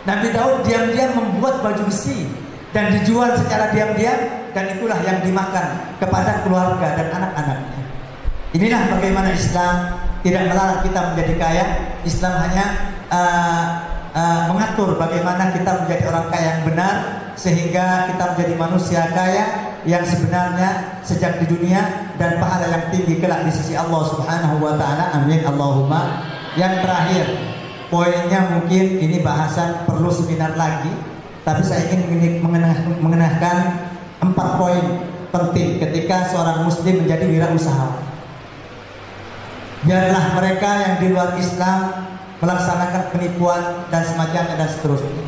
Nabi Daud diam-diam membuat baju besi dan dijual secara diam-diam, dan itulah yang dimakan kepada keluarga dan anak-anaknya. Inilah bagaimana Islam tidak melarang kita menjadi kaya. Islam hanya mengatur bagaimana kita menjadi orang kaya yang benar, sehingga kita menjadi manusia kaya yang sebenarnya sejak di dunia, dan pahala yang tinggi kelak di sisi Allah Subhanahu wa taala. Amin Allahumma. Yang terakhir, poinnya mungkin ini bahasan perlu seminar lagi, tapi saya ingin mengenahkan 4 poin penting ketika seorang muslim menjadi wirausahawan. Biarlah mereka yang di luar Islam melaksanakan penipuan dan semacamnya dan seterusnya.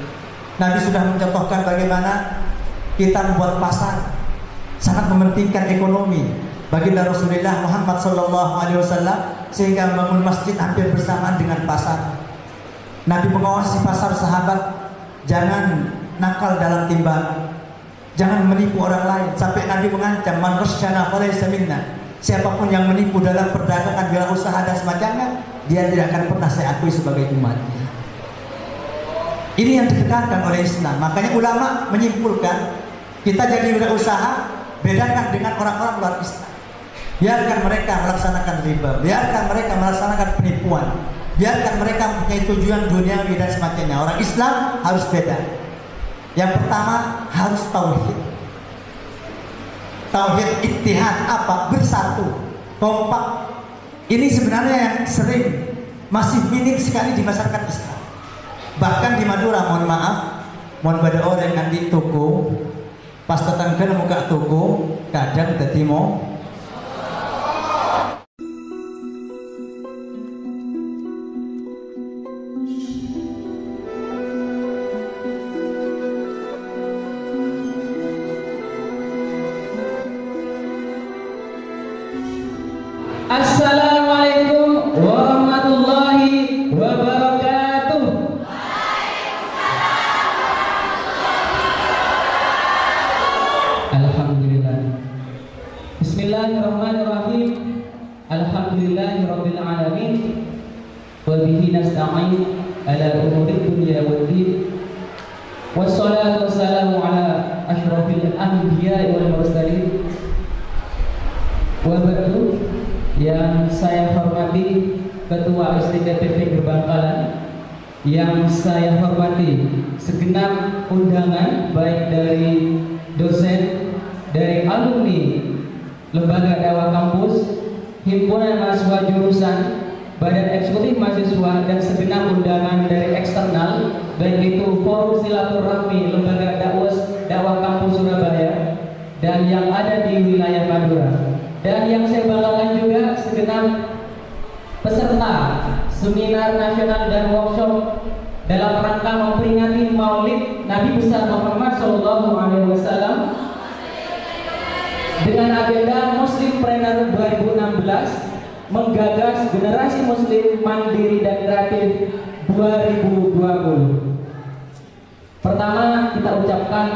Nabi sudah mencontohkan bagaimana kita membuat pasar, sangat mementingkan ekonomi. Baginda Rasulullah Muhammad SAW sehingga membangun masjid hampir bersamaan dengan pasar. Nabi mengawasi pasar sahabat, jangan nakal dalam timbangan, jangan menipu orang lain, sampai Nabi mengancam, man rasyana falaysa minna. Siapapun yang menipu dalam perdagangan, wirausaha dan semacamnya, dia tidak akan pernah saya akui sebagai umatnya. Ini yang ditekankan oleh Islam. Makanya ulama menyimpulkan, kita jadi wirausaha, bedakan dengan orang-orang luar Islam. Biarkan mereka melaksanakan riba, biarkan mereka melaksanakan penipuan, biarkan mereka mempunyai tujuan duniawi dan semacamnya. Orang Islam harus beda. Yang pertama harus tauhid. Tauhid ittihad, apa? Bersatu, kompak. Ini sebenarnya yang sering, masih minim sekali di masyarakat Islam. Bahkan di Madura, mohon maaf, mohon pada orang yang di toko, pas tetangga muka toko, kadang tetimo. Assalamualaikum warahmatullahi wabarakatuh. Alhamdulillah. Bismillahirrahmanirrahim. Alhamdulillahirabbil alamin. Wa bihi nasta'in ala umuri dunya waddin. Wassalatu wassalamu ala asyrafil anbiya'i wal mursalin. Wa ba'du. Yang saya hormati Ketua STKPP Gerbangkalan, yang saya hormati segenap undangan baik dari dosen, dari alumni Lembaga Dakwah Kampus, Himpunan Mahasiswa Jurusan, Badan Eksekutif Mahasiswa, dan segenap undangan dari eksternal, baik itu Forum Silaturahmi Lembaga Dakwah Kampus Surabaya dan yang ada di wilayah Madura. Dan yang saya banggakan juga segenap peserta seminar nasional dan workshop dalam rangka memperingati Maulid Nabi besar Muhammad SAW dengan agenda Muslimpreneur 2016, menggagas generasi Muslim mandiri dan kreatif 2020. Pertama, kita ucapkan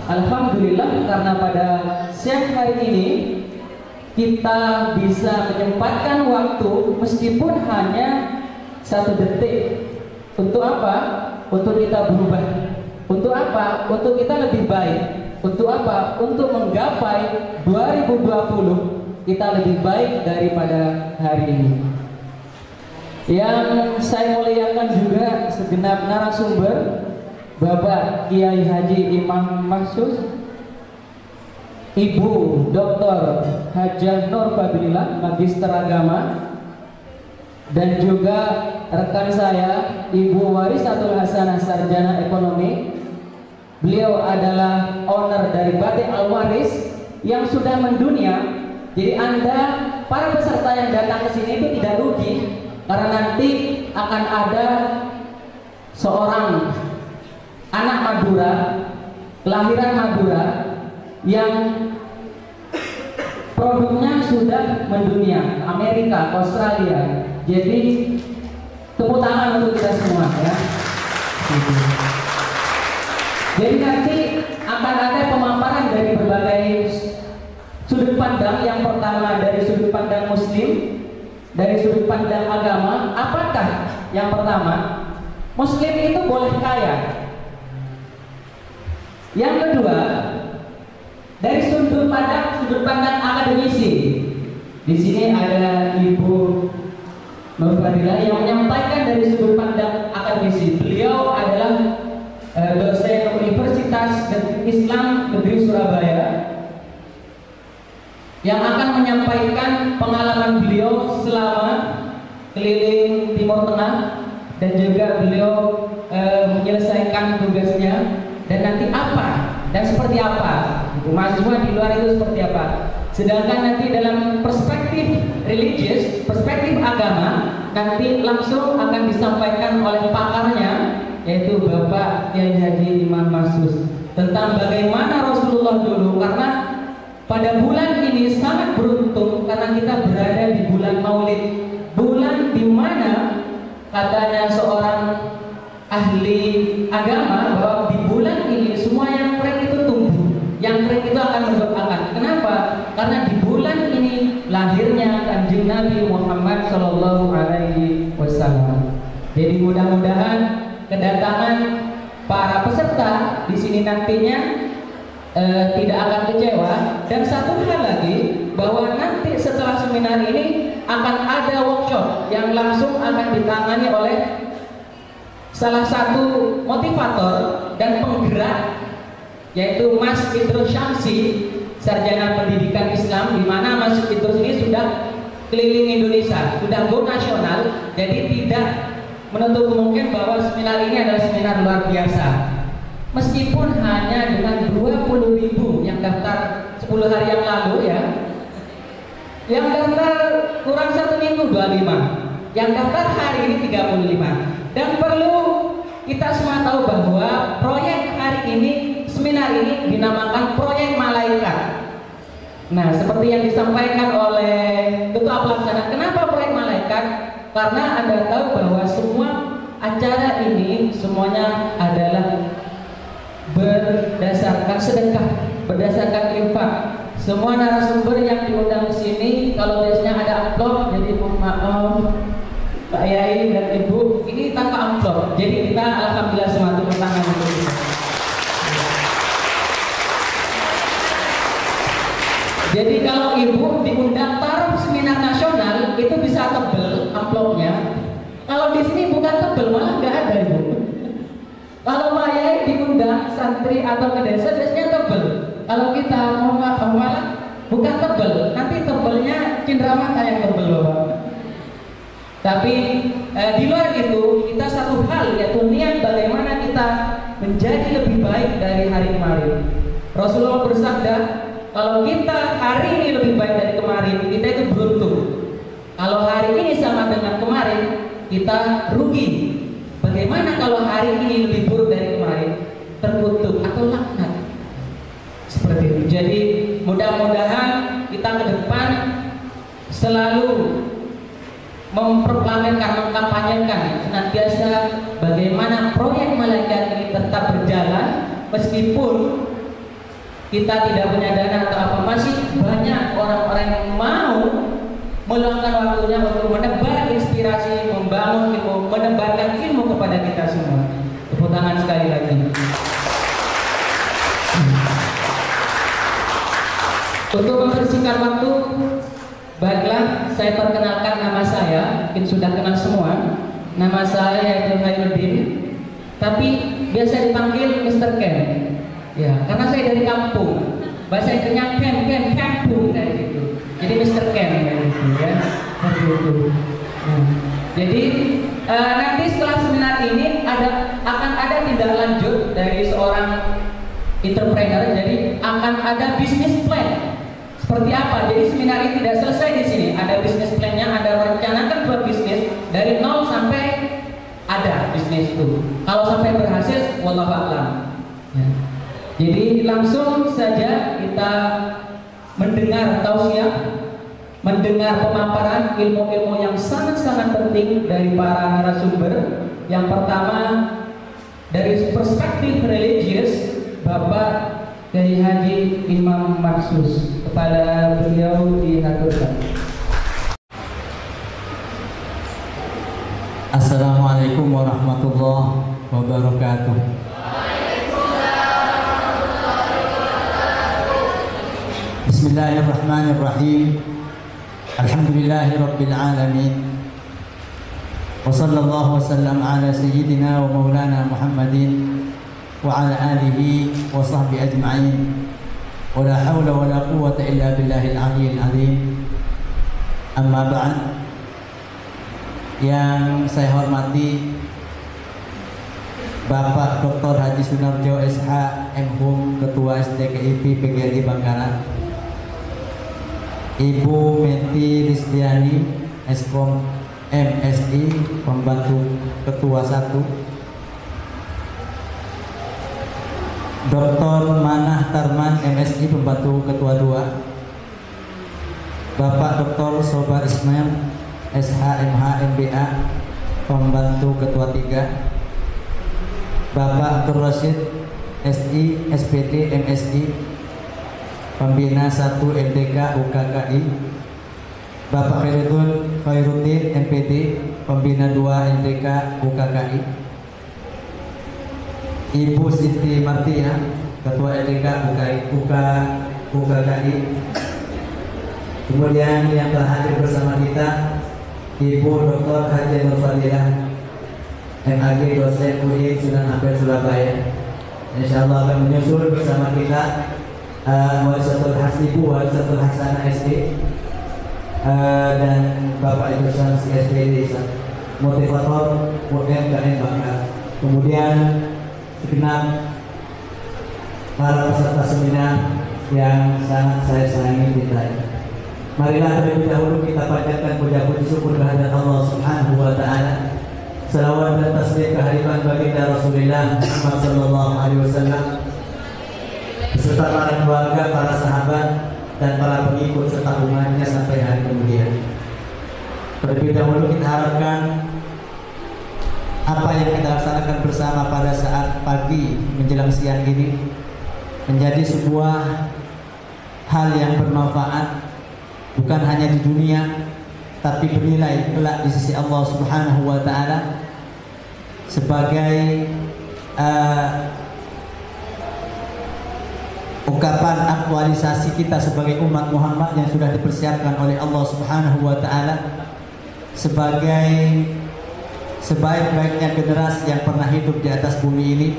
Alhamdulillah karena pada siang hari ini kita bisa menyempatkan waktu meskipun hanya 1 detik. Untuk apa? Untuk kita berubah. Untuk apa? Untuk kita lebih baik. Untuk apa? Untuk menggapai 2020 kita lebih baik daripada hari ini. Yang saya muliakan juga segenap narasumber, Bapak Kiai Haji Imam Mahsus, Ibu Dr. Hajah Nur Fabilillah, Magister Agama, dan juga rekan saya Ibu Warisatul Hasanah, Sarjana Ekonomi. Beliau adalah owner dari Batik Al-Waris yang sudah mendunia. Jadi Anda, para peserta yang datang ke sini itu tidak rugi, karena nanti akan ada seorang anak Madura, kelahiran Madura, yang produknya sudah mendunia, Amerika, Australia. Jadi tepuk tangan untuk kita semua ya. Jadi nanti akan ada pemaparan dari berbagai sudut pandang. Yang pertama dari sudut pandang Muslim, dari sudut pandang agama. Apakah yang pertama, Muslim itu boleh kaya? Yang kedua, dari sudut pandang akademisi, di sini ada Ibu Nur Fadilah yang menyampaikan dari sudut pandang akademisi. Beliau adalah dosen Universitas Islam Negeri Surabaya yang akan menyampaikan pengalaman beliau selama keliling Timur Tengah dan juga beliau menyelesaikan tugasnya dan nanti apa dan seperti apa mahasiswa di luar itu seperti apa. Sedangkan nanti dalam perspektif religius, perspektif agama, nanti langsung akan disampaikan oleh pakarnya, yaitu Bapak Kiai Haji Imam Mahsus, tentang bagaimana Rasulullah dulu. Karena pada bulan ini sangat beruntung karena kita berada di bulan Maulid, bulan di mana katanya seorang ahli agama bahwa di bulan ini semua yang keren itu tumbuh, yang keren itu akan berkembang. Kenapa? Karena di bulan ini lahirnya Kanjeng Nabi Muhammad Shallallahu Alaihi Wasallam. Jadi mudah-mudahan kedatangan para peserta di sini nantinya tidak akan kecewa. Dan satu hal lagi, bahwa nanti setelah seminar ini akan ada workshop yang langsung akan ditangani oleh salah satu motivator dan penggerak, yaitu Mas Idrus Syamsi, sarjana pendidikan Islam, di mana Mas Idrus ini sudah keliling Indonesia, sudah go nasional. Jadi tidak menutup kemungkinan bahwa seminar ini adalah seminar luar biasa. Meskipun hanya dengan 20.000 yang daftar 10 hari yang lalu ya, yang daftar kurang 1 minggu 25, yang daftar hari ini 35. Dan perlu kita semua tahu bahwa proyek hari ini, seminar ini dinamakan proyek malaikat. Nah, seperti yang disampaikan oleh ketua pelaksana, kenapa proyek malaikat? Karena Anda tahu bahwa semua acara ini semuanya adalah berdasarkan sedekah, berdasarkan infak. Semua narasumber yang diundang ke sini, kalau biasanya ada amplop, jadi mohon maaf Pak Yai dan Ibu, ini tanpa amplop. Jadi kita alhamdulillah semua tepuk tangan untuk itu. Jadi kalau Ibu diundang taruh seminar nasional, itu bisa tebel amplopnya. Kalau di sini bukan tebel, malah nggak ada Ibu. Kalau Pak Yai diundang santri atau ke desa, biasanya tebel. Kalau kita mau malah bukan tebel, nanti tebelnya cindramata yang tebel Bapak. Tapi di luar itu kita satu hal, yaitu niat bagaimana kita menjadi lebih baik dari hari kemarin. Rasulullah bersabda, kalau kita hari ini lebih baik dari kemarin, kita itu beruntung. Kalau hari ini sama dengan kemarin, kita rugi. Bagaimana kalau hari ini lebih buruk dari kemarin? Terkutuk atau laknat. Seperti itu. Jadi mudah-mudahan kita ke depan selalu memproklamirkan, mengkampanyekan senantiasa bagaimana proyek malaikat ini tetap berjalan meskipun kita tidak punya dana atau apa. Masih banyak orang-orang yang mau meluangkan waktunya untuk menebar inspirasi, membangun ilmu, menebarkan ilmu kepada kita semua. Tepuk tangan sekali lagi. Untuk mempersingkat waktu, baiklah saya perkenalkan nama saya, mungkin sudah kenal semua. Nama saya yaitu Khairuddin, tapi biasa dipanggil Mr. Ken. Ya, karena saya dari kampung. Bahasa Inggrisnya kampung dari situ. Jadi Mr. Ken gitu ya. Jadi nanti setelah seminar ini akan ada tindak lanjut dari seorang entrepreneur. Jadi akan ada bisnis plan. Seperti apa? Jadi seminar ini tidak selesai di sini. Ada bisnis plan-nya, ada rencanakan buat bisnis dari 0 sampai ada bisnis itu. Kalau sampai berhasil, wallahu a'lam. Ya. Jadi langsung saja kita mendengar tausiah, mendengar pemaparan ilmu-ilmu yang sangat-sangat penting dari para narasumber. Yang pertama dari perspektif religius, Bapak Kiai Haji Imam Mahsus. Kepada beliau diaturkan. Assalamualaikum warahmatullahi wabarakatuh. Bismillahirrahmanirrahim. Alhamdulillahirabbil alamin. Wa sallallahu wasallam ala sayyidina wa maulana Muhammadin wa ala alihi wa sahbihi ajma'in. Wa la hawla wa la quwwata illa billahil aliyyil azim. Amma ba'd. Yang saya hormati Bapak Dr. Haji Sunarjo SH M.Hum, Ketua SDKIP PGRI Bangkalan, Ibu Menti Rizdiani Eskom MSI, Pembantu Ketua 1, Dr. Manah Tarman MSI, Pembantu Ketua 2, Bapak Dr. Sobar Ismail SH MH MBA, Pembantu Ketua 3, Bapak Abdul Rashid SI SPD MSI, Pembina 1 MTK UKKI, Bapak Khairuddin MPD, Pembina 2 MTK UKKI, Ibu Siti Martia, Ketua MTK UKKI. Kemudian yang telah hadir bersama kita Ibu Dr. Haji Nur Fadilah MAG, dosen UI Sunan Ampel Surabaya. Insyaallah akan menyusul bersama kita Walisatul Hasibu, Walisatul Hasanah SD, dan Bapak Ibu Sansi SPD, motivator UMKM Bangka. Kemudian segenap para peserta seminar yang sangat saya sayangi kita. Marilah terlebih dahulu kita panjatkan puja-puji syukur kehadirat Allah Subhanahu wa taala. Salawat dan tasbih kehadiran baginda Rasulullah Muhammad sallallahu alaihi wasallam beserta para keluarga, para sahabat dan para pengikut serta umatnya sampai hari kemudian. Terlebih dahulu kita harapkan apa yang kita laksanakan bersama pada saat pagi menjelang siang ini menjadi sebuah hal yang bermanfaat, bukan hanya di dunia tapi bernilai kelak di sisi Allah Subhanahu wa taala sebagai ungkapan aktualisasi kita sebagai umat Muhammad yang sudah dipersiapkan oleh Allah Subhanahu wa taala sebagai sebaik-baiknya generasi yang pernah hidup di atas bumi ini,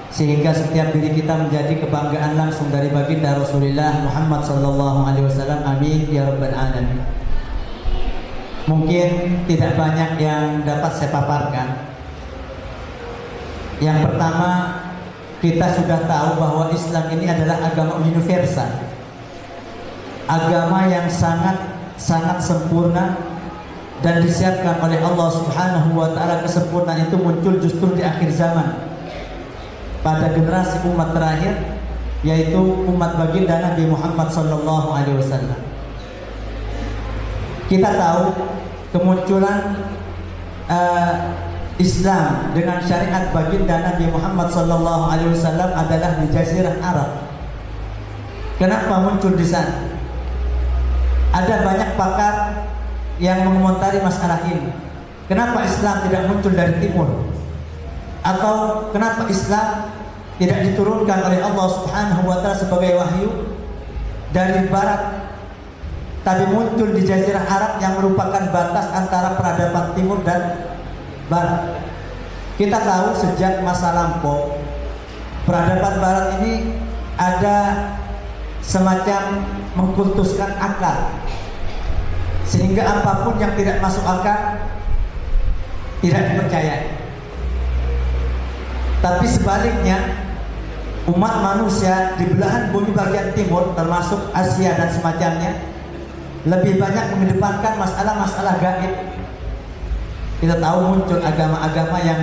sehingga setiap diri kita menjadi kebanggaan langsung dari baginda Rasulullah Muhammad sallallahu alaihi wasallam. Amin ya rabbal alamin. Mungkin tidak banyak yang dapat saya paparkan. Yang pertama, kita sudah tahu bahwa Islam ini adalah agama universal, agama yang sangat sempurna dan disiapkan oleh Allah Subhanahu wa taala. Kesempurnaan itu muncul justru di akhir zaman pada generasi umat terakhir, yaitu umat baginda Nabi Muhammad sallallahu alaihi wasallam. Kita tahu kemunculan Islam dengan syariat baginda Nabi Muhammad sallallahu alaihi wasallam adalah di Jazirah Arab. Kenapa muncul di sana? Ada banyak pakar yang mengomentari masalah ini. Kenapa Islam tidak muncul dari timur? Atau kenapa Islam tidak diturunkan oleh Allah Subhanahu wa taala sebagai wahyu dari barat, tapi muncul di Jazirah Arab yang merupakan batas antara peradaban timur dan barat. Kita tahu sejak masa lampau peradaban barat ini ada semacam mengkultuskan akal, sehingga apapun yang tidak masuk akal tidak dipercayai. Tapi sebaliknya, umat manusia di belahan bumi bagian timur termasuk Asia dan semacamnya lebih banyak mengedepankan masalah-masalah gaib. Kita tahu muncul agama-agama yang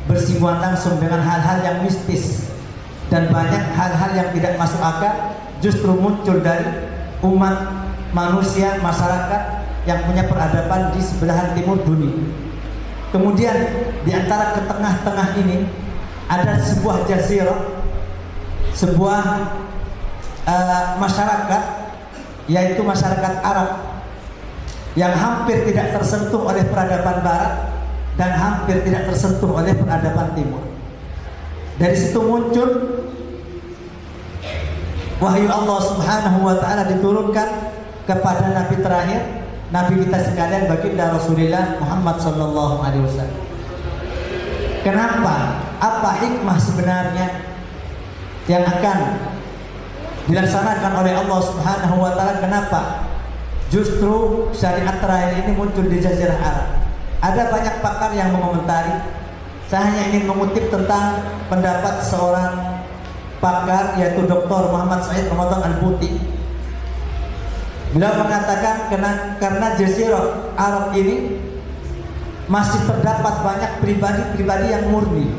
bersinggungan langsung dengan hal-hal yang mistis, dan banyak hal-hal yang tidak masuk akal justru muncul dari umat manusia, masyarakat yang punya peradaban di sebelahan timur dunia. Kemudian di antara ke tengah-tengah ini ada sebuah jazirah, sebuah masyarakat, yaitu masyarakat Arab yang hampir tidak tersentuh oleh peradaban barat dan hampir tidak tersentuh oleh peradaban timur. Dari situ muncul wahyu Allah Subhanahu wa taala diturunkan kepada nabi terakhir, nabi kita sekalian, baginda Rasulullah Muhammad sallallahu alaihi wasallam. Kenapa? Apa hikmah sebenarnya yang akan dilaksanakan oleh Allah Subhanahu wa taala? Kenapa justru syariat terakhir ini muncul di Jazirah Arab? Ada banyak pakar yang mengomentari. Saya hanya ingin mengutip tentang pendapat seorang pakar, yaitu Dr. Muhammad Said Ramadan Al-Buti. Beliau mengatakan karena Jazirah Arab ini masih terdapat banyak pribadi-pribadi yang murni,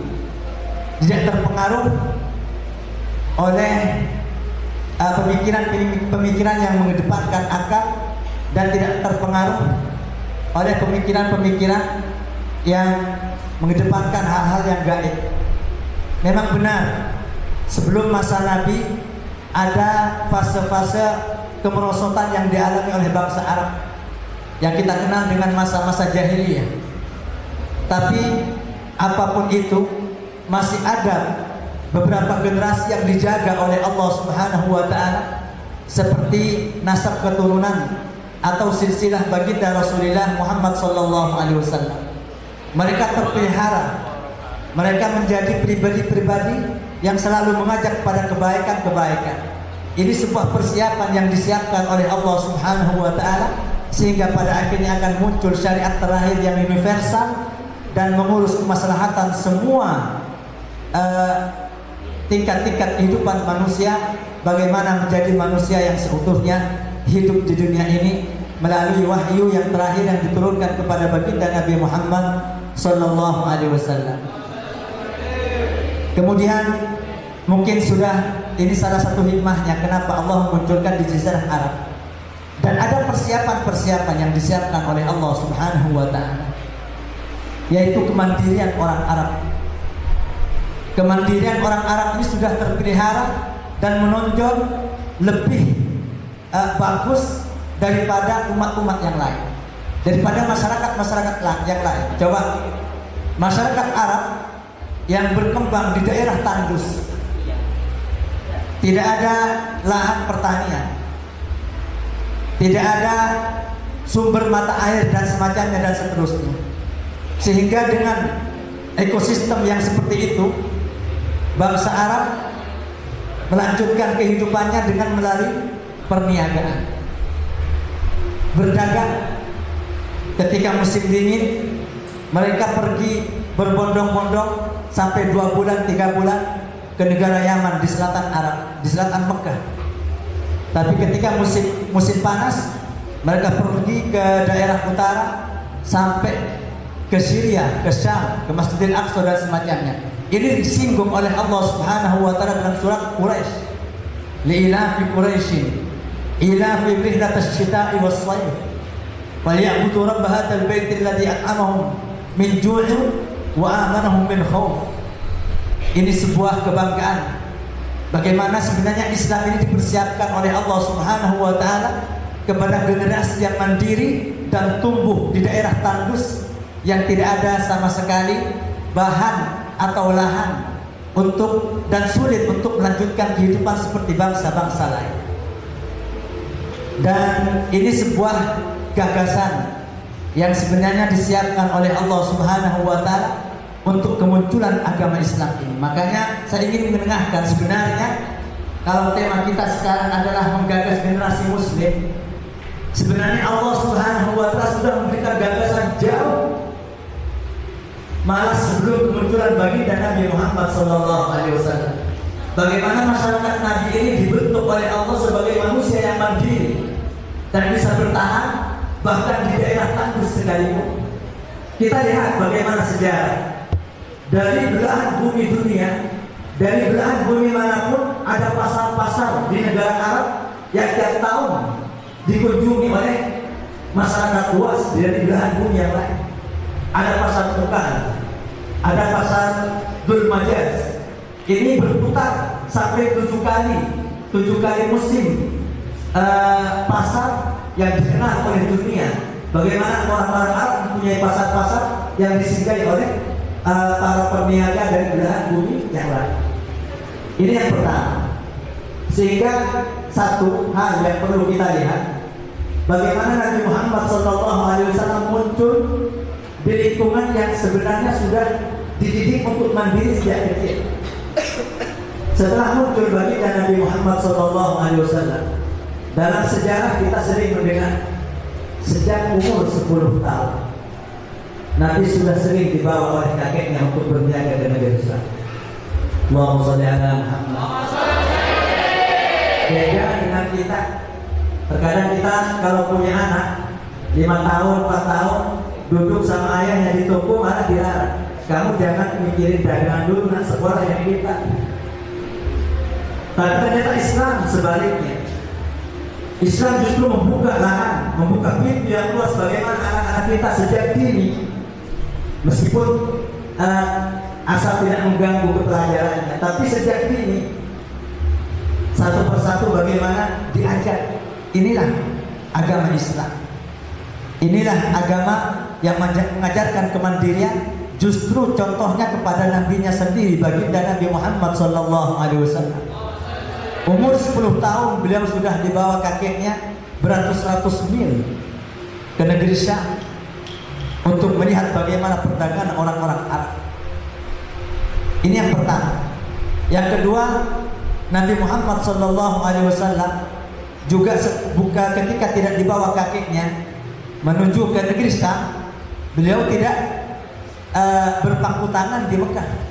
tidak terpengaruh oleh pemikiran yang mengedepankan akal, dan tidak terpengaruh oleh pemikiran-pemikiran yang mengedepankan hal-hal yang gaib. Memang benar, sebelum masa Nabi ada fase-fase kemerosotan yang dialami oleh bangsa Arab yang kita kenal dengan masa-masa jahiliyah. Tapi apapun itu, masih ada beberapa generasi yang dijaga oleh Allah Subhanahu wa taala, seperti nasab keturunan atau silsilah baginda Rasulullah Muhammad sallallahu alaihi wasallam. Mereka terpelihara, mereka menjadi pribadi-pribadi yang selalu mengajak pada kebaikan-kebaikan. Ini sebuah persiapan yang disiapkan oleh Allah Subhanahu wa taala, sehingga pada akhirnya akan muncul syariat terakhir yang universal dan mengurus kemaslahatan semua tingkat-tingkat kehidupan manusia, bagaimana menjadi manusia yang seutuhnya hidup di dunia ini melalui wahyu yang terakhir yang diturunkan kepada baginda Nabi Muhammad sallallahu alaihi wasallam. Kemudian mungkin sudah ini salah satu hikmahnya kenapa Allah memunculkan di Jazirah Arab. Dan ada persiapan-persiapan yang disiapkan oleh Allah Subhanahu wa taala, yaitu kemandirian orang Arab. Kemandirian orang Arab ini sudah terpelihara dan menonjol lebih bagus daripada umat-umat yang lain, daripada masyarakat-masyarakat yang lain. Coba masyarakat Arab yang berkembang di daerah tandus, tidak ada lahan pertanian, tidak ada sumber mata air dan semacamnya dan seterusnya, sehingga dengan ekosistem yang seperti itu, bangsa Arab melanjutkan kehidupannya dengan melalui perniagaan, berdagang. Ketika musim dingin, mereka pergi berbondong-bondong sampai 2 bulan, 3 bulan ke negara Yaman di selatan Arab, di selatan Mekah. Tapi ketika musim panas, mereka pergi ke daerah utara sampai ke Syria, ke Syam, ke Masjidil Aqsa dan semacamnya. Ini disinggung oleh Allah Subhanahu wa taala dalam surat Quraisy. Li'ilafi Quraisyin ilafi rihlatasy syita'i was-shayf walyabudu rabb hadzal baiti alladzi at'amahum min ju'in wa amanahum min khauf. Ini sebuah kebanggaan bagaimana sebenarnya Islam ini dipersiapkan oleh Allah Subhanahu wa taala kepada generasi yang mandiri dan tumbuh di daerah tandus yang tidak ada sama sekali bahan atau lahan untuk dan sulit untuk melanjutkan kehidupan seperti bangsa-bangsa lain. Dan ini sebuah gagasan yang sebenarnya disiapkan oleh Allah Subhanahu wa taala untuk kemunculan agama Islam ini. Makanya saya ingin menengahkan, sebenarnya kalau tema kita sekarang adalah menggagas generasi muslim, sebenarnya Allah Subhanahu wa taala sudah memberikan gagasan jauh malah sebelum kemunculan baginda Nabi Muhammad SAW. Bagaimana masyarakat Nabi ini dibentuk oleh Allah sebagai manusia yang mandiri dan bisa bertahan bahkan di daerah tandus sekalipun. Kita lihat bagaimana sejarah dari belahan bumi dunia, dari belahan bumi manapun ada pasar-pasar di negara Arab yang tiap tahun dikunjungi oleh masyarakat luas dari belahan bumi yang lain. Ada pasar Tukan, ada pasar Dhul Majaz. Ini berputar sampai 7 kali musim pasar yang dikenal oleh dunia. Bagaimana orang-orang Arab mempunyai pasar-pasar yang disinggahi oleh para peniaga dari belahan bumi yang lain. Ini yang pertama. Sehingga satu hal yang perlu kita lihat, bagaimana Nabi Muhammad SAW muncul di lingkungan yang sebenarnya sudah dididik untuk mandiri sejak kecil. Setelah muncul baginda Nabi Muhammad SAW, dalam sejarah kita sering mendengar sejak umur 10 tahun Nabi sudah sering dibawa oleh kakeknya untuk berniaga ke negeri Islam. Allahumma sholli ala Muhammad. Beda dengan kita. Terkadang kita kalau punya anak 5 tahun, 4 tahun duduk sama ayahnya di toko malah dilarang. Kamu jangan mikirin dagangan dulu, nak sekolah yang kita. Tapi ternyata Islam sebaliknya. Islam justru membuka lahan, membuka pintu yang luas bagaimana anak-anak kita sejak dini, meskipun asal tidak mengganggu kepelajarannya, tapi sejak dini satu persatu bagaimana diajar. Inilah agama Islam. Inilah agama yang mengajarkan kemandirian. Justru contohnya kepada nabinya sendiri, baginda Nabi Muhammad SAW. Umur 10 tahun beliau sudah dibawa kakeknya beratus-ratus mil ke negeri Syam untuk melihat bagaimana perdagangan orang-orang Arab. Ini yang pertama. Yang kedua, Nabi Muhammad SAW juga ketika tidak dibawa kakeknya menuju ke negeri Syam, beliau tidak berpangku tangan di Mekah.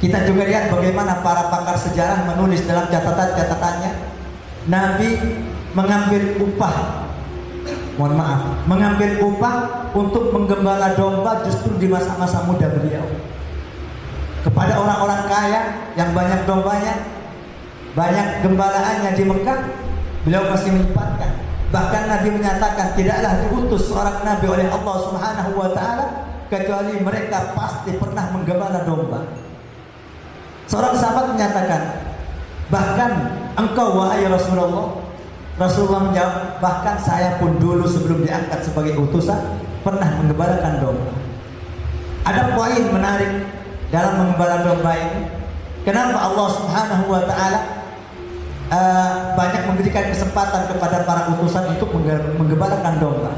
Kita juga lihat bagaimana para pakar sejarah menulis dalam catatan-catatannya, Nabi mengambil upah, mengambil upah untuk menggembala domba justru di masa-masa muda beliau. Kepada orang-orang kaya yang banyak dombanya, banyak gembalaannya di Mekah, beliau masih menyempatkan. Bahkan Nabi menyatakan tidaklah diutus seorang Nabi oleh Allah Subhanahu wa Ta'ala kecuali mereka pasti pernah menggembala domba. Seorang sahabat menyatakan, bahkan engkau wahai Rasulullah. Rasulullah menjawab, bahkan saya pun dulu sebelum diangkat sebagai utusan pernah menggembalakan domba. Ada poin menarik dalam menggembala domba ini. Kenapa Allah Subhanahu wa Ta'ala banyak memberikan kesempatan kepada para utusan untuk menggembalakan domba?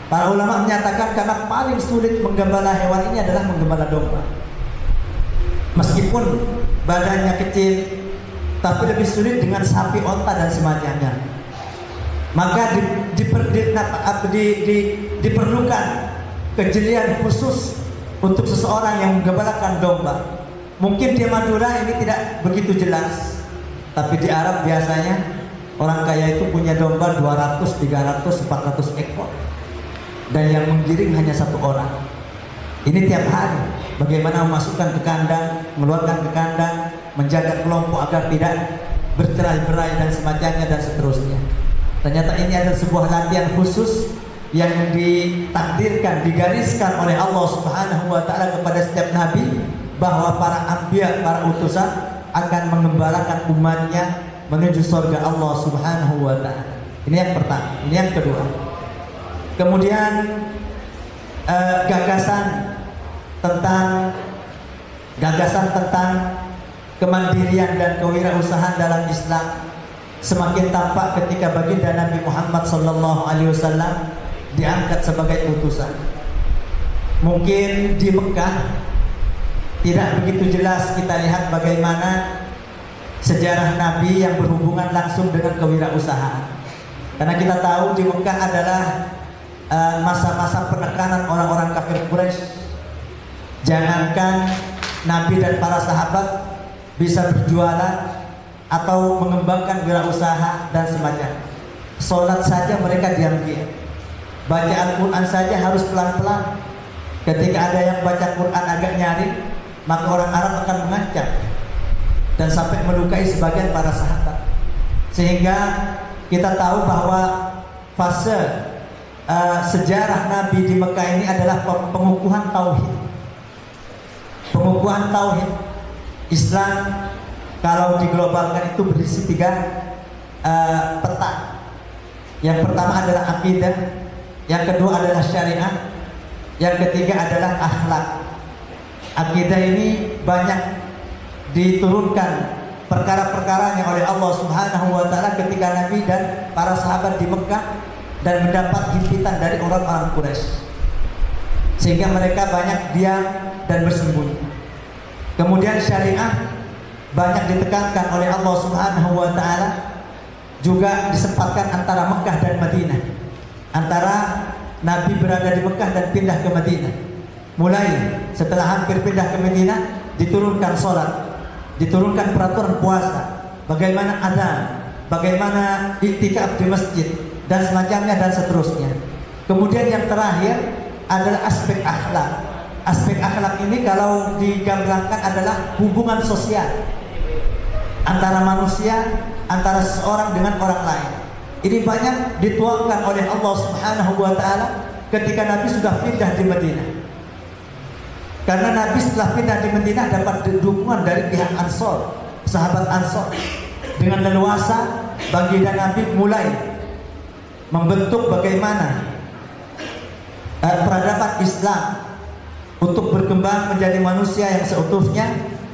Para ulama menyatakan karena paling sulit menggembala hewan ini adalah menggembala domba. Meskipun badannya kecil, tapi lebih sulit dengan sapi, onta dan semacamnya. Maka diperlukan kejelian khusus untuk seseorang yang menggembalakan domba. Mungkin di Madura ini tidak begitu jelas, tapi di Arab biasanya orang kaya itu punya domba 200, 300, 400 ekor. Dan yang menggiring hanya satu orang. Ini tiap hari. Bagaimana memasukkan ke kandang, mengeluarkan ke kandang, menjaga kelompok agar tidak bercerai-berai dan semacamnya dan seterusnya. Ternyata ini adalah sebuah latihan khusus yang ditakdirkan, digariskan oleh Allah Subhanahu wa Ta'ala kepada setiap nabi, bahwa para anbiya, para utusan akan mengembalakan umatnya menuju surga Allah Subhanahu wa Ta'ala. Ini yang pertama. Ini yang kedua. Kemudian gagasan tentang kemandirian dan kewirausahaan dalam Islam semakin tampak ketika baginda Nabi Muhammad SAW diangkat sebagai utusan. Mungkin di Mekah tidak begitu jelas kita lihat bagaimana sejarah Nabi yang berhubungan langsung dengan kewirausahaan. Karena kita tahu di Mekah adalah masa-masa penekanan orang-orang kafir Quraisy. Jangankan Nabi dan para sahabat bisa berjualan atau mengembangkan wirausaha dan semacamnya. Sholat saja mereka diam-diam. Baca Al-Quran saja harus pelan-pelan. Ketika ada yang baca Quran agak nyaring, maka orang Arab akan mengancam dan sampai melukai sebagian para sahabat. Sehingga kita tahu bahwa fase sejarah Nabi di Mekah ini adalah pengukuhan tauhid. Pengukuhan tauhid. Islam kalau diglobalkan itu berisi 3 peta. Yang pertama adalah akidah, yang kedua adalah syariat, yang ketiga adalah akhlak. Akidah ini banyak diturunkan perkara-perkara yang oleh Allah Subhanahu wa taala ketika Nabi dan para sahabat di Mekah dan mendapat himpitan dari orang-orang Quraisy. Sehingga mereka banyak diam dan bersembunyi. Kemudian syariah banyak ditekankan oleh Allah Subhanahu wa taala, juga disempatkan antara Mekah dan Madinah. Antara Nabi berada di Mekah dan pindah ke Madinah. Mulai setelah hampir pindah ke Madinah, diturunkan sholat, diturunkan peraturan puasa, bagaimana azan, bagaimana iktikaf di masjid dan semacamnya dan seterusnya. Kemudian yang terakhir adalah aspek akhlak. Aspek akhlak ini kalau digambarkan adalah hubungan sosial antara manusia, antara seorang dengan orang lain. Ini banyak dituangkan oleh Allah Subhanahu wa taala ketika Nabi sudah pindah di Madinah. Karena Nabi setelah pindah di Madinah dapat dukungan dari pihak Ansor, sahabat Ansor. Dengan leluasa baginda Nabi mulai membentuk bagaimana peradaban Islam untuk berkembang menjadi manusia yang seutuhnya,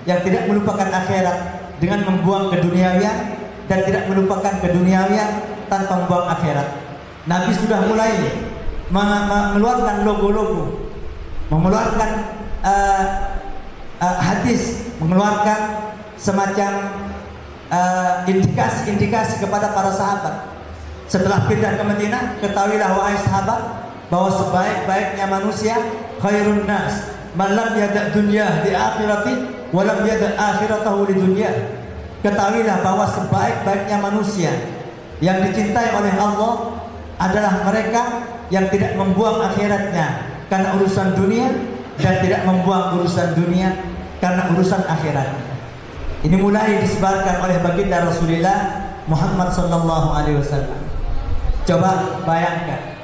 yang tidak melupakan akhirat dengan membuang keduniawian dan tidak melupakan keduniawian tanpa membuang akhirat. Nabi sudah mulai mengeluarkan logo-logo, mengeluarkan hadis, mengeluarkan semacam indikasi-indikasi kepada para sahabat. Setelah pindah ke Madinah, ketahuilah wahai sahabat bahwa sebaik-baiknya manusia khairun nas man lam yada' dunya di akhirati wa lam yada' akhiratahu li dunya. Ketahuilah bahwa sebaik-baiknya manusia yang dicintai oleh Allah adalah mereka yang tidak membuang akhiratnya karena urusan dunia dan tidak membuang urusan dunia karena urusan akhirat. Ini mulai disebarkan oleh baginda Rasulullah Muhammad sallallahu alaihi wasallam. Coba bayangkan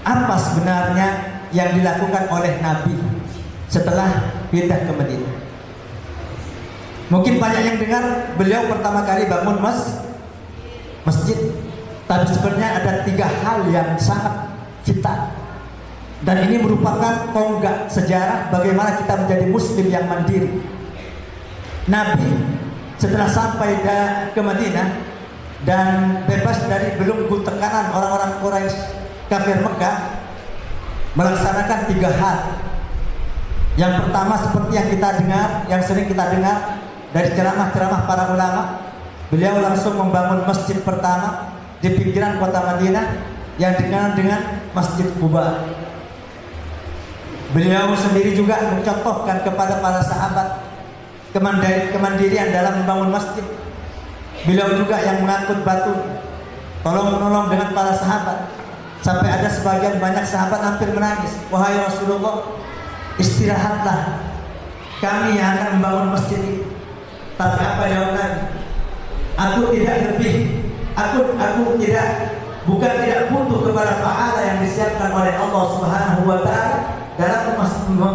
apa sebenarnya yang dilakukan oleh Nabi setelah pindah ke Madinah. Mungkin banyak yang dengar beliau pertama kali bangun masjid, tapi sebenarnya ada 3 hal yang sangat vital. Dan ini merupakan tonggak sejarah bagaimana kita menjadi muslim yang mandiri. Nabi setelah sampai ke Madinah dan bebas dari belenggu tekanan orang-orang Quraisy kafir Mekah, melaksanakan 3 hal. Yang pertama seperti yang kita dengar, yang sering kita dengar dari ceramah-ceramah para ulama, beliau langsung membangun masjid pertama di pinggiran kota Madinah yang dikenal dengan Masjid Quba. Beliau sendiri juga mencontohkan kepada para sahabat kemandirian dalam membangun masjid. Beliau juga yang mengangkut batu, tolong-menolong dengan para sahabat. Sampai ada sebagian banyak sahabat hampir menangis. Wahai Rasulullah, istirahatlah, kami yang akan membangun masjid ini. Tapi apa jawab Nabi? Aku tidak lebih, aku tidak butuh kepada pahala yang disiapkan oleh Allah Subhanahu wa taala dalam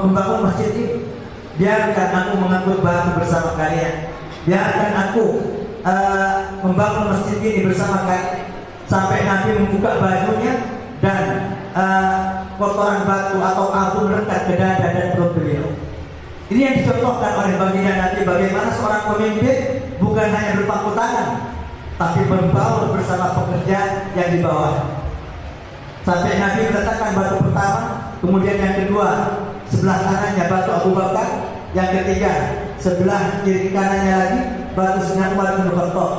membangun masjid ini. Biarkan aku mengangkut batu bersama kalian. Biarkan aku membangun masjid ini bersama kalian. Sampai Nabi membuka bajunya dan kotoran batu atau abu melekat ke dada dan perut beliau. Ini yang dicontohkan oleh baginda Nabi bagaimana seorang pemimpin bukan hanya berpangku tangan, tapi berbaur bersama pekerja yang di bawah. Sampai Nabi meletakkan batu pertama, kemudian yang kedua sebelah kanannya batu Abu Bakar, yang ketiga sebelah kiri kanannya lagi batu Sayyidina Umar bin Khattab.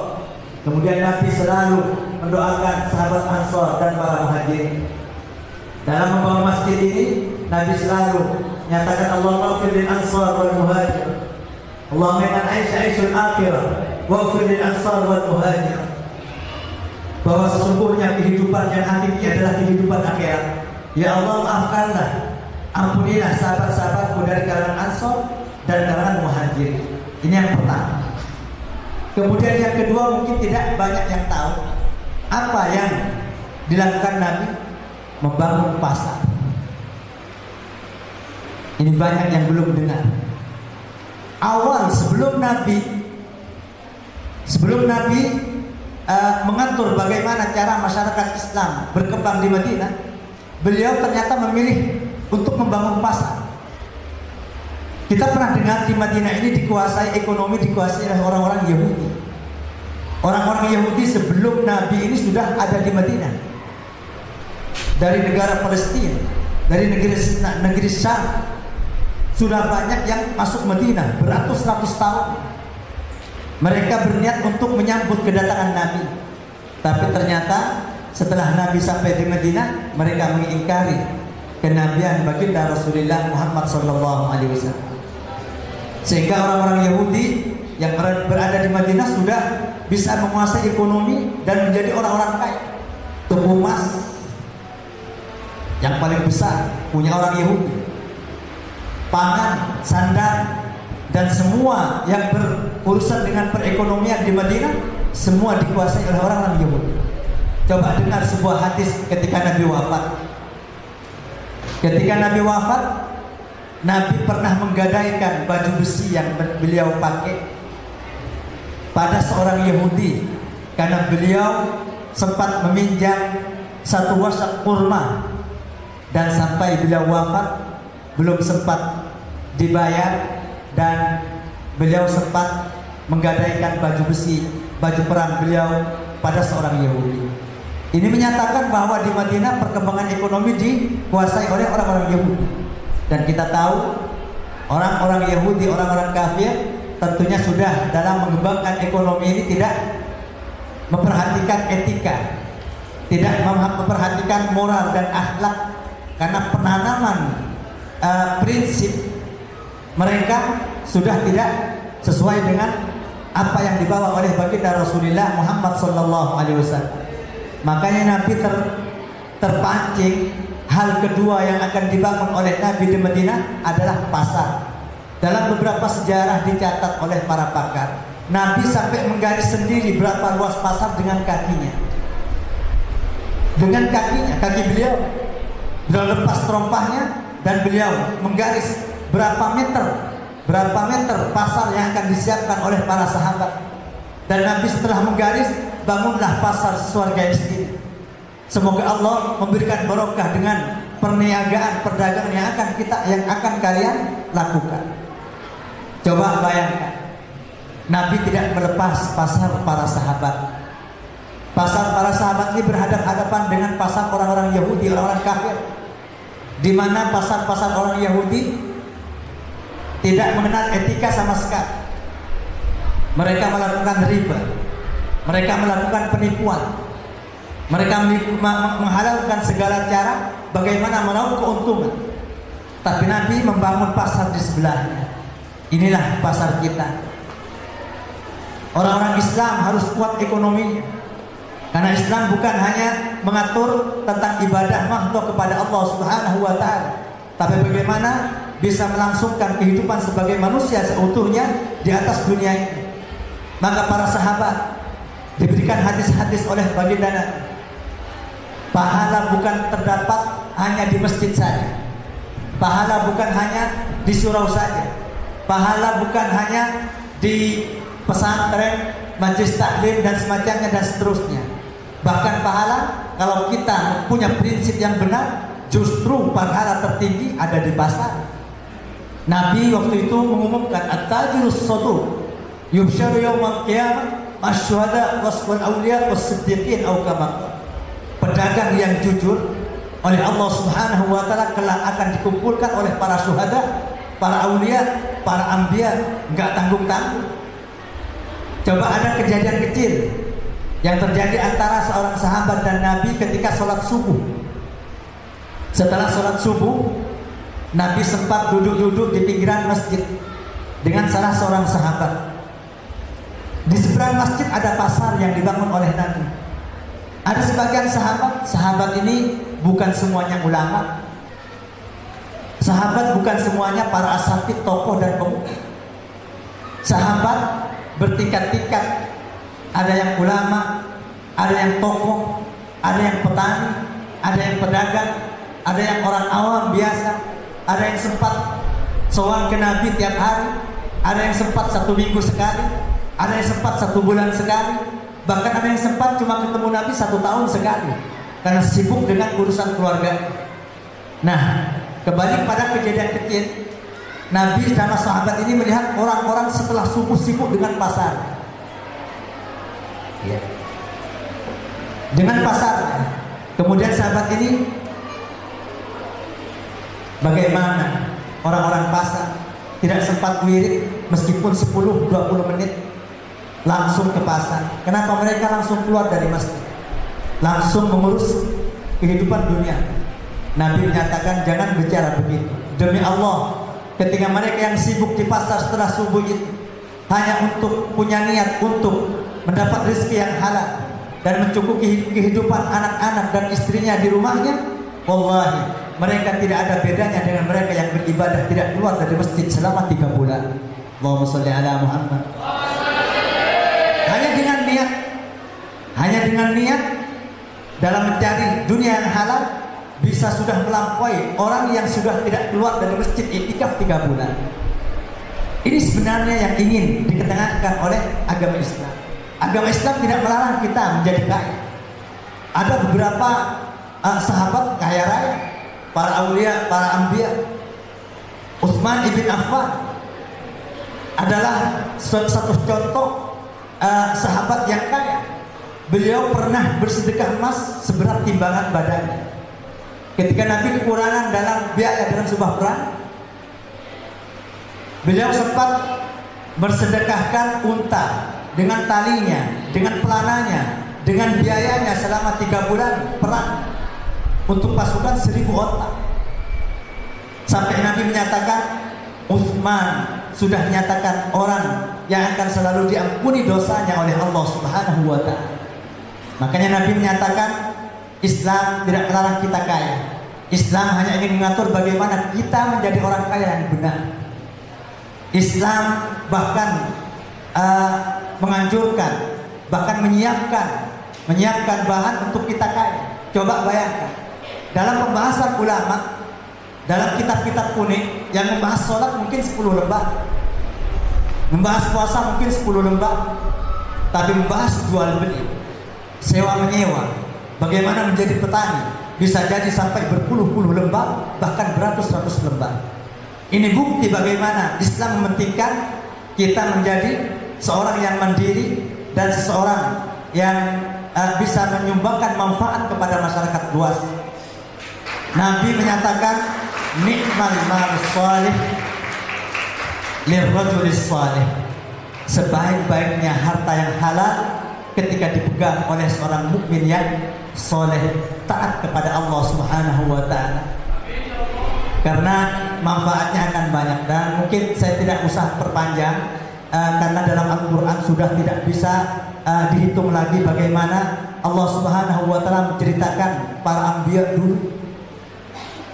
Kemudian Nabi selalu mendoakan sahabat Ansor dan para muhajirin. Dalam membangun masjid ini, Nabi selalu menyatakan Allahumma ighfir lil ansar wal muhajir. Allahumma inna aisyul akhirah waghfir lil ansar wal muhajir. Bahwa sesungguhnya kehidupan yang hakiki adalah kehidupan akhirat. Ya Allah, maafkanlah, ampunilah sahabat-sahabatku dari kalangan Ansor dan kalangan muhajir. Ini yang pertama. Kemudian yang kedua, mungkin tidak banyak yang tahu apa yang dilakukan Nabi, membangun pasar. Ini banyak yang belum dengar. Awal sebelum Nabi mengatur bagaimana cara masyarakat Islam berkembang di Madinah, beliau ternyata memilih untuk membangun pasar. Kita pernah dengar di Madinah ini dikuasai, ekonomi dikuasai oleh orang-orang Yahudi. Orang-orang Yahudi sebelum Nabi ini sudah ada di Madinah. Dari negara Palestina, dari negeri Syam, sudah banyak yang masuk Madinah beratus-ratus tahun. Mereka berniat untuk menyambut kedatangan Nabi. Tapi ternyata setelah Nabi sampai di Madinah, mereka mengingkari kenabian baginda Rasulullah Muhammad SAW. Sehingga orang-orang Yahudi yang berada di Madinah sudah bisa menguasai ekonomi dan menjadi orang-orang kaya. Toko emas yang paling besar punya orang Yahudi, pangan, sandal, dan semua yang berurusan dengan perekonomian di Madinah semua dikuasai oleh orang-orang Yahudi. Coba dengar sebuah hadis ketika Nabi wafat. Ketika Nabi wafat, Nabi pernah menggadaikan baju besi yang beliau pakai pada seorang Yahudi karena beliau sempat meminjam satu wasak kurma, dan sampai beliau wafat belum sempat dibayar, dan beliau sempat menggadaikan baju besi, baju perang beliau pada seorang Yahudi. Ini menyatakan bahwa di Madinah perkembangan ekonomi dikuasai oleh orang-orang Yahudi. Dan kita tahu orang-orang Yahudi, orang-orang kafir tentunya sudah dalam mengembangkan ekonomi ini tidak memperhatikan etika, tidak memperhatikan moral dan akhlak, karena penanaman prinsip mereka sudah tidak sesuai dengan apa yang dibawa oleh baginda Rasulullah Muhammad SAW. Makanya Nabi terpancing. Hal kedua yang akan dibangun oleh Nabi di Madinah adalah pasar. Dalam beberapa sejarah dicatat oleh para pakar, Nabi sampai menggaris sendiri berapa luas pasar dengan kakinya. Dengan kakinya, kaki beliau lepas terompahnya, dan beliau menggaris berapa meter pasar yang akan disiapkan oleh para sahabat. Dan Nabi setelah menggaris, bangunlah pasar sesuai garis ini. Semoga Allah memberikan barokah dengan perniagaan, perdagangan yang akan kalian lakukan. Coba bayangkan, Nabi tidak melepas pasar para sahabat. Pasar para sahabat ini berhadapan-hadapan dengan pasar orang-orang Yahudi, orang-orang kafir, di mana pasar-pasar orang Yahudi tidak mengenal etika sama sekali. Mereka melakukan riba, mereka melakukan penipuan, mereka menghalalkan segala cara bagaimana meraup keuntungan. Tapi Nabi membangun pasar di sebelahnya. Inilah pasar kita. Orang-orang Islam harus kuat ekonominya, karena Islam bukan hanya mengatur tentang ibadah makhluk kepada Allah Subhanahu wa Ta'ala, tapi bagaimana bisa melangsungkan kehidupan sebagai manusia seutuhnya di atas dunia ini. Maka para sahabat diberikan hadis-hadis oleh baginda Nabi. Pahala bukan terdapat hanya di masjid saja. Pahala bukan hanya di surau saja. Pahala bukan hanya di pesantren, majelis taklim dan semacamnya dan seterusnya. Bahkan pahala kalau kita punya prinsip yang benar, justru pahala tertinggi ada di pasar. Nabi waktu itu mengumumkan at-tajirus saduq yubsyaru yaumal qiyamah masyhada wasful awliya was-siddiqin aw kama. Pedagang yang jujur oleh Allah Subhanahu wa Ta'ala kelak akan dikumpulkan oleh para syuhada, para aulia, para anbiya, enggak tanggung-tanggung. Coba ada kejadian kecil yang terjadi antara seorang sahabat dan Nabi ketika sholat subuh. Setelah sholat subuh, Nabi sempat duduk-duduk di pinggiran masjid dengan salah seorang sahabat. Di seberang masjid ada pasar yang dibangun oleh Nabi. Ada sebagian sahabat ini bukan semuanya ulama. Sahabat bukan semuanya para asatidz, tokoh dan pemuka. Sahabat bertingkat-tingkat. Ada yang ulama, ada yang tokoh, ada yang petani, ada yang pedagang, ada yang orang awam biasa, ada yang sempat sowan ke Nabi tiap hari, ada yang sempat 1 minggu sekali, ada yang sempat 1 bulan sekali, bahkan ada yang sempat cuma ketemu Nabi 1 tahun sekali karena sibuk dengan urusan keluarga. Nah, kembali pada kejadian kecil. Nabi dan sahabat ini melihat orang-orang setelah subuh sibuk dengan pasar. Ya. Dengan pasar. Kemudian sahabat ini, bagaimana orang-orang pasar tidak sempat wirid meskipun 10-20 menit langsung ke pasar. Kenapa mereka langsung keluar dari masjid? Langsung mengurus kehidupan dunia. Nabi menyatakan jangan bicara begitu. Demi Allah, ketika mereka yang sibuk di pasar setelah subuh itu hanya untuk punya niat untuk mendapat rezeki yang halal dan mencukupi kehidupan anak-anak dan istrinya di rumahnya, wallahi mereka tidak ada bedanya dengan mereka yang beribadah tidak keluar dari masjid selama 3 bulan. Allahumma sholli ala Muhammad. Hanya dengan niat dalam mencari dunia yang halal bisa sudah melampaui orang yang sudah tidak keluar dari masjid iktikaf 3 bulan. Ini sebenarnya yang ingin diketengahkan oleh agama Islam. Agama Islam tidak melarang kita menjadi kaya. Ada beberapa sahabat kaya raya, para aulia, para anbiya. Utsman ibn Affan adalah satu contoh sahabat yang kaya. Beliau pernah bersedekah emas seberat timbangan badannya. Ketika Nabi kekurangan dalam biaya dalam sebuah perang, beliau sempat bersedekahkan unta dengan talinya, dengan pelananya, dengan biayanya selama 3 bulan perang untuk pasukan 1000 unta. Sampai Nabi menyatakan Utsman sudah menyatakan orang yang akan selalu diampuni dosanya oleh Allah Subhanahu wa ta'ala. Makanya Nabi menyatakan Islam tidak melarang kita kaya. Islam hanya ingin mengatur bagaimana kita menjadi orang kaya yang benar. Islam bahkan menganjurkan, bahkan menyiapkan bahan untuk kita kaya. Coba bayangkan, dalam pembahasan ulama, dalam kitab-kitab kuning yang membahas sholat mungkin 10 lembar, membahas puasa mungkin 10 lembar, tapi membahas jual beli, sewa menyewa, bagaimana menjadi petani, bisa jadi sampai berpuluh-puluh lembar, bahkan beratus-ratus lembar. Ini bukti bagaimana Islam mementingkan kita menjadi seorang yang mandiri dan seseorang yang bisa menyumbangkan manfaat kepada masyarakat luas. Nabi menyatakan nikmal malus shalih lirrajulis shalih. Sebaik-baiknya harta yang halal ketika dipegang oleh seorang mukmin yang soleh, taat kepada Allah Subhanahu wa ta'ala. Karena manfaatnya akan banyak, dan mungkin saya tidak usah perpanjang karena dalam Al-Quran sudah tidak bisa dihitung lagi bagaimana Allah Subhanahu wa ta'ala menceritakan para anbiya dulu.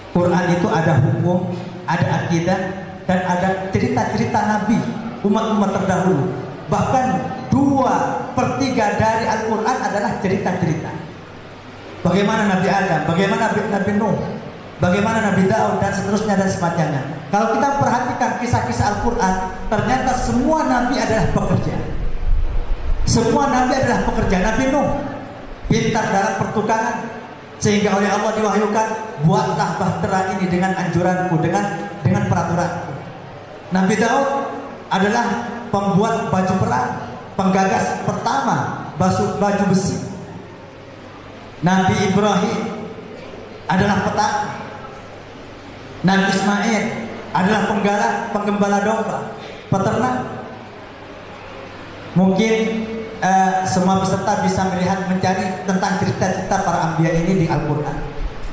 Quran itu ada hukum, ada akidah, dan ada cerita-cerita nabi umat-umat terdahulu. Bahkan 2/3 dari Al-Quran adalah cerita-cerita. Bagaimana Nabi Adam, bagaimana Nabi Nuh, bagaimana Nabi Daud, dan seterusnya dan semacamnya. Kalau kita perhatikan kisah-kisah Al-Quran, ternyata semua Nabi adalah pekerja. Semua Nabi adalah pekerja. Nabi Nuh pintar dalam pertukangan, sehingga oleh Allah diwahyukan, buatlah bahtera ini dengan anjuranku, dengan peraturanku. Nabi Daud adalah pembuat baju perang, penggagas pertama baju besi. Nabi Ibrahim adalah petani. Nabi Ismail adalah penggembala domba, peternak. Mungkin semua peserta bisa mencari tentang cerita-cerita para anbiya ini di Al-Quran.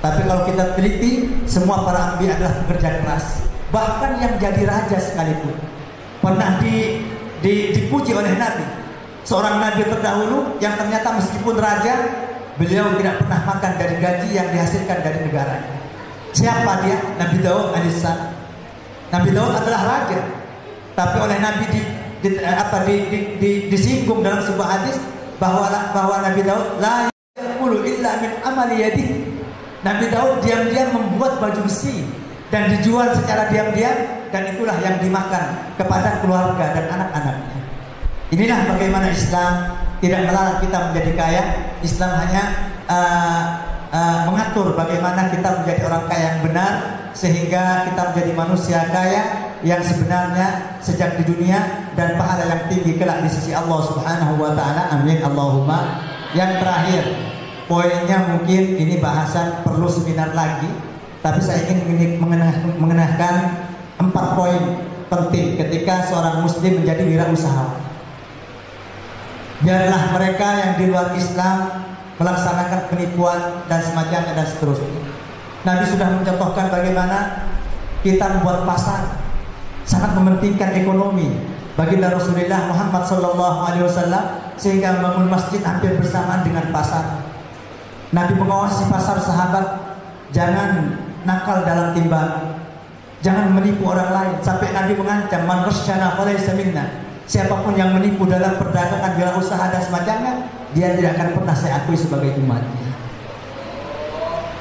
Tapi kalau kita teliti, semua para anbiya adalah pekerja keras. Bahkan yang jadi raja sekalipun pernah dipuji oleh Nabi. Seorang Nabi terdahulu yang ternyata meskipun raja, beliau tidak pernah makan dari gaji yang dihasilkan dari negaranya. Siapa dia? Nabi Daud alaihissalam. Nabi Daud adalah raja, tapi oleh Nabi disinggung dalam sebuah hadis bahwa Nabi Daud la yaqulu illa min amali yadihi. Nabi Daud diam-diam membuat baju besi dan dijual secara diam-diam, dan itulah yang dimakan kepada keluarga dan anak-anaknya. Inilah bagaimana Islam tidak melarang kita menjadi kaya. Islam hanya mengatur bagaimana kita menjadi orang kaya yang benar, sehingga kita menjadi manusia kaya yang sebenarnya sejak di dunia dan pahala yang tinggi kelak di sisi Allah Subhanahu wa taala. Amin Allahumma. Yang terakhir, poinnya mungkin ini bahasan perlu seminar lagi, tapi saya ingin mengenahkan 4 poin penting ketika seorang muslim menjadi wirausahawan. Biarlah mereka yang di luar Islam melaksanakan penipuan dan semacamnya dan seterusnya. Nabi sudah mencontohkan bagaimana kita membuat pasar, sangat mementingkan ekonomi. Baginda Rasulullah Muhammad SAW sehingga membangun masjid hampir bersamaan dengan pasar. Nabi mengawasi pasar sahabat, jangan nakal dalam timbangan, jangan menipu orang lain, sampai Nabi mengancam, man ghasyana falaysa minna. Siapapun yang menipu dalam perdagangan, wirausaha dan semacamnya, dia tidak akan pernah saya akui sebagai umatnya.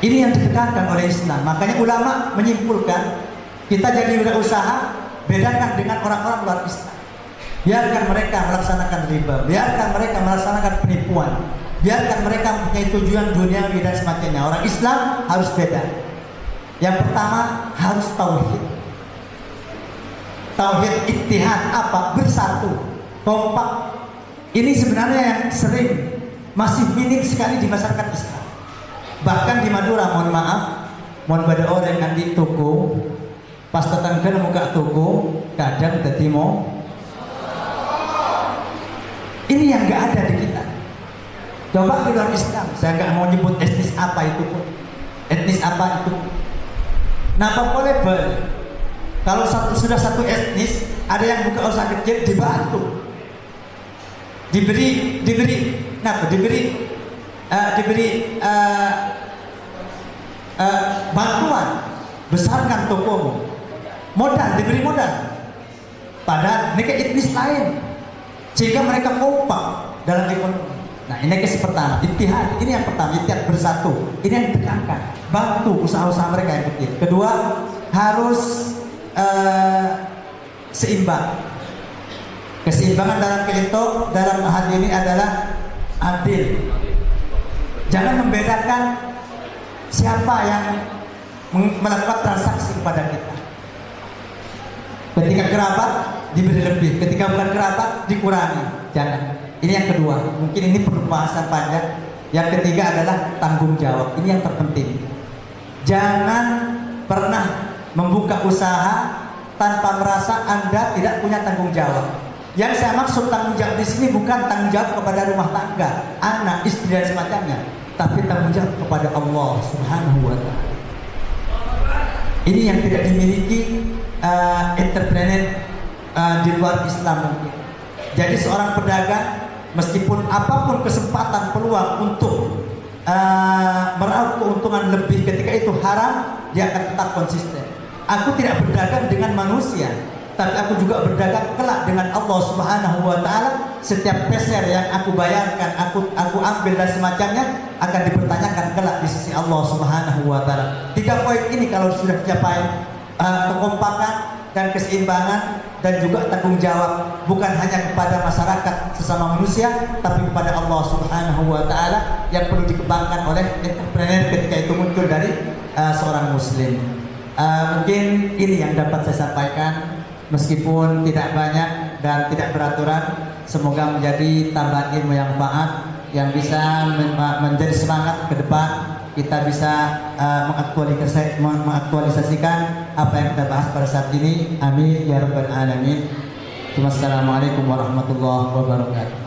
Ini yang ditekankan oleh Islam. Makanya ulama menyimpulkan, kita jadi wirausaha, bedakan dengan orang-orang luar Islam. Biarkan mereka melaksanakan riba, biarkan mereka melaksanakan penipuan, biarkan mereka mempunyai tujuan duniawi dan semacamnya. Orang Islam harus beda. Yang pertama harus tauhid. Tauhid ittihad, apa? Bersatu, kompak. Ini sebenarnya yang sering masih minim sekali di masyarakat Islam. Bahkan di Madura, mohon maaf, mohon pada orang yang di toko, pas tetangga muka toko, kadang tetimo. Ini yang nggak ada di kita. Coba di luar Islam, saya nggak mau nyebut etnis apa itu pun, etnis apa itu. Nah, apa boleh kalau sudah satu etnis, ada yang buka usaha kecil dibantu, diberi bantuan, besarkan tokomu, diberi modal. Padahal mereka etnis lain, sehingga mereka kompak dalam ekonomi. Nah, ini yang pertama, ittihad. Ini yang pertama, ittihad, bersatu. Ini yang ditekankan, bantu usaha-usaha mereka yang kecil. Kedua, harus seimbang. Keseimbangan dalam hal ini adalah adil. Jangan membedakan siapa yang melakukan transaksi kepada kita. Ketika kerabat diberi lebih, ketika bukan kerabat dikurangi. Jangan. Ini yang kedua. Mungkin ini perlu bahasan panjang. Yang ketiga adalah tanggung jawab. Ini yang terpenting. Jangan pernah membuka usaha tanpa merasa Anda tidak punya tanggung jawab. Yang saya maksud tanggung jawab di sini bukan tanggung jawab kepada rumah tangga, anak, istri dan semacamnya, tapi tanggung jawab kepada Allah Subhanahu wa taala. Ini yang tidak dimiliki entrepreneur di luar Islam mungkin. Jadi seorang pedagang, meskipun apapun kesempatan peluang untuk meraup keuntungan lebih ketika itu haram, dia akan tetap konsisten. Aku tidak berdagang dengan manusia, tapi aku juga berdagang kelak dengan Allah Subhanahu wa taala. Setiap peser yang aku bayarkan, aku ambil dan semacamnya akan dipertanyakan kelak di sisi Allah Subhanahu wa taala. 3 poin ini kalau sudah dicapai, kekompakan dan keseimbangan dan juga tanggung jawab, bukan hanya kepada masyarakat sesama manusia, tapi kepada Allah Subhanahu wa taala, yang perlu dikembangkan oleh entrepreneur ketika itu muncul dari seorang muslim. Mungkin ini yang dapat saya sampaikan, meskipun tidak banyak dan tidak beraturan. Semoga menjadi tambahan ilmu yang manfaat, yang bisa menjadi semangat ke depan. Kita bisa mengaktualisasikan apa yang kita bahas pada saat ini. Amin ya rabbal alamin. Wassalamualaikum warahmatullahi wabarakatuh.